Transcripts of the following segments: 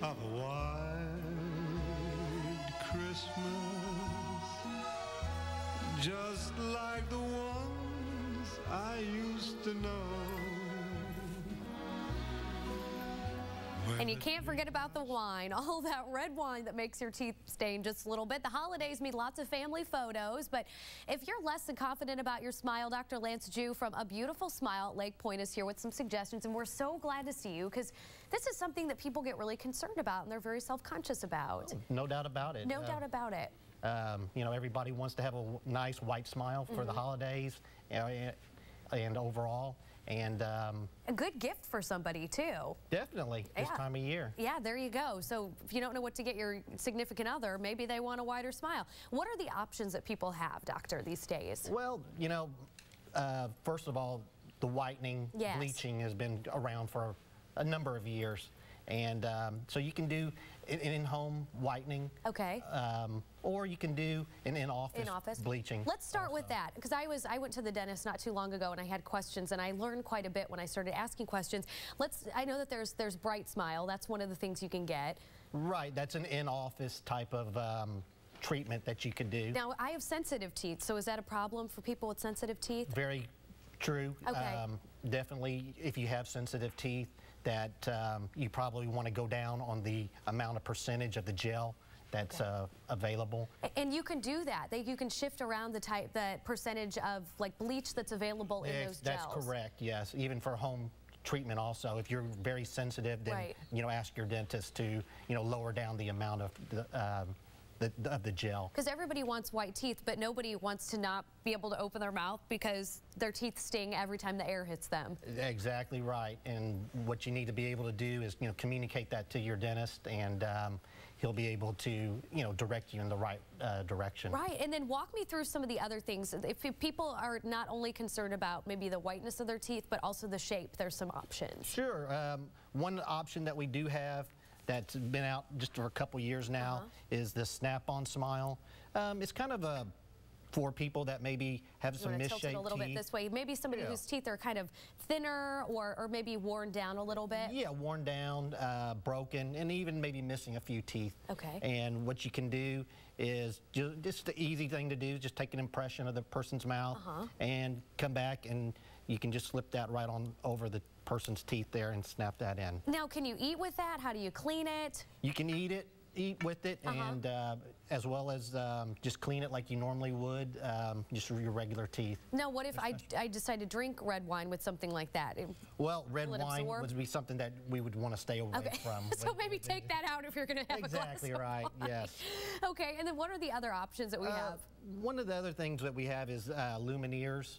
of a white Christmas, just like the ones I used to know. And you can't forget about the wine, all that red wine that makes your teeth stain just a little bit. The holidays mean lots of family photos, but if you're less than confident about your smile, Dr. Lance Jew from A Beautiful Smile at Lake Point is here with some suggestions, and we're so glad to see you because this is something that people get really concerned about and they're very self-conscious about. No doubt about it. No doubt about it. You know, everybody wants to have a nice white smile for the holidays and overall. And a good gift for somebody too. Definitely this time of year. Yeah, there you go. So if you don't know what to get your significant other, maybe they want a wider smile. What are the options that people have, doctor, these days? Well, you know, first of all, the whitening, bleaching has been around for a number of years. And so you can do an in-home whitening. Okay. Or you can do an in-office bleaching. Let's start with that, because I went to the dentist not too long ago and I had questions, and I learned quite a bit when I started asking questions. I know that there's Bright Smile. That's one of the things you can get. Right. That's an in-office type of treatment that you can do. Now, I have sensitive teeth, so is that a problem for people with sensitive teeth? Very true. Okay. Definitely, if you have sensitive teeth, that you probably want to go down on the amount of percentage of the gel that's available. And you can do that. You can shift around the percentage of like bleach that's available in those gels. That's correct, yes. Even for home treatment also. If you're very sensitive, then you know, ask your dentist to, you know, lower down the amount of the gel. Because everybody wants white teeth, but nobody wants to not be able to open their mouth because their teeth sting every time the air hits them. Exactly right. And what you need to be able to do is, you know, communicate that to your dentist, and he'll be able to, you know, direct you in the right direction. Right. And then walk me through some of the other things. If people are not only concerned about maybe the whiteness of their teeth, but also the shape, there's some options. Sure. One option that we do have that's been out just for a couple years now is the snap-on smile. It's kind of for people that maybe have some misshaped teeth. Tilt it a little bit this way. Maybe somebody whose teeth are kind of thinner or maybe worn down a little bit. Yeah, worn down, broken, and even maybe missing a few teeth. Okay. And what you can do is just the easy thing to do, just take an impression of the person's mouth and come back, and you can just slip that right on over the person's teeth there and snap that in. Now, can you eat with that? How do you clean it? You can eat with it, and as well as just clean it like you normally would, just for your regular teeth. Now, what if I decide to drink red wine with something like that? Well, red wine would be something that we would want to stay away from. So maybe take that out if you're going to have a glass of Exactly right, yes. Okay, and then what are the other options that we have? One of the other things that we have is Lumineers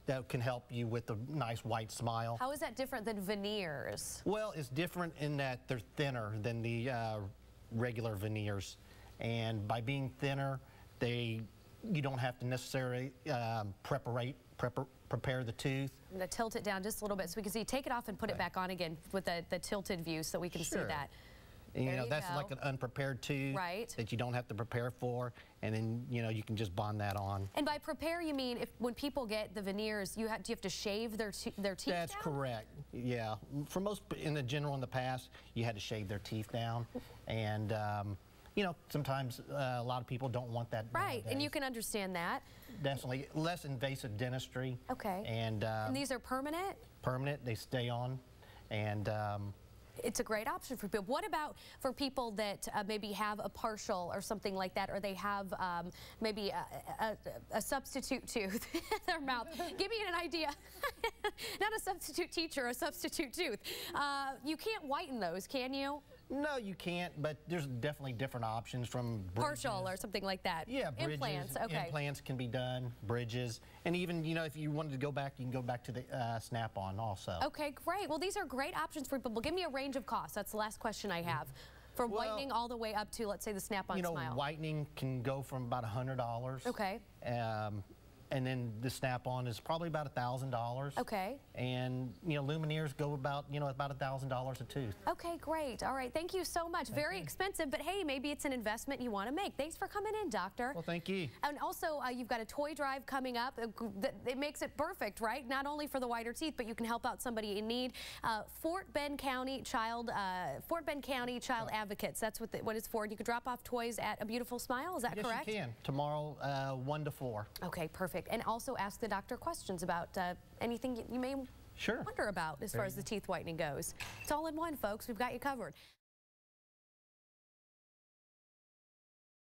that can help you with a nice white smile. How is that different than veneers? Well, it's different in that they're thinner than the regular veneers, and by being thinner, you don't have to necessarily prepare the tooth. I'm going to tilt it down just a little bit so we can see. Take it off and put it back on again with the tilted view so we can see that. And, you know, that's like an unprepared tooth that you don't have to prepare for, and then, you know, you can just bond that on. And by prepare, you mean when people get the veneers, do you have to shave their teeth That's correct, yeah. For most, in the past, you had to shave their teeth down, and, you know, sometimes a lot of people don't want that nowadays. And you can understand that. Definitely. Less invasive dentistry. Okay. And these are permanent? Permanent. They stay on, and it's a great option for people. What about for people that maybe have a partial or something like that, or they have maybe a substitute tooth in their mouth? Give me an idea. Not a substitute teacher, a substitute tooth. You can't whiten those, can you? No, you can't, but there's definitely different options from bridges. Partial or something like that. Yeah, bridges. Implants, okay. Implants can be done, bridges, and even, you know, if you wanted to go back, you can go back to the snap-on also. Okay, great. Well, these are great options for people. Give me a range of costs. That's the last question I have. From whitening all the way up to, let's say, the snap-on smile. Whitening can go from about $100. Okay. And then the snap-on is probably about $1,000. Okay. And Lumineers go about about $1,000 a tooth. Okay, great. All right, thank you so much. Very expensive, but hey, maybe it's an investment you want to make. Thanks for coming in, doctor. Well, thank you. And also, you've got a toy drive coming up. It makes it perfect, right? Not only for the whiter teeth, but you can help out somebody in need. Fort Bend County Child Advocates. That's what it's for. You can drop off toys at A Beautiful Smile. Is that correct? Yes, you can. Tomorrow, 1 to 4. Okay, perfect. And also ask the doctor questions about anything you may wonder about as far as the teeth whitening goes. It's all in one, folks. We've got you covered.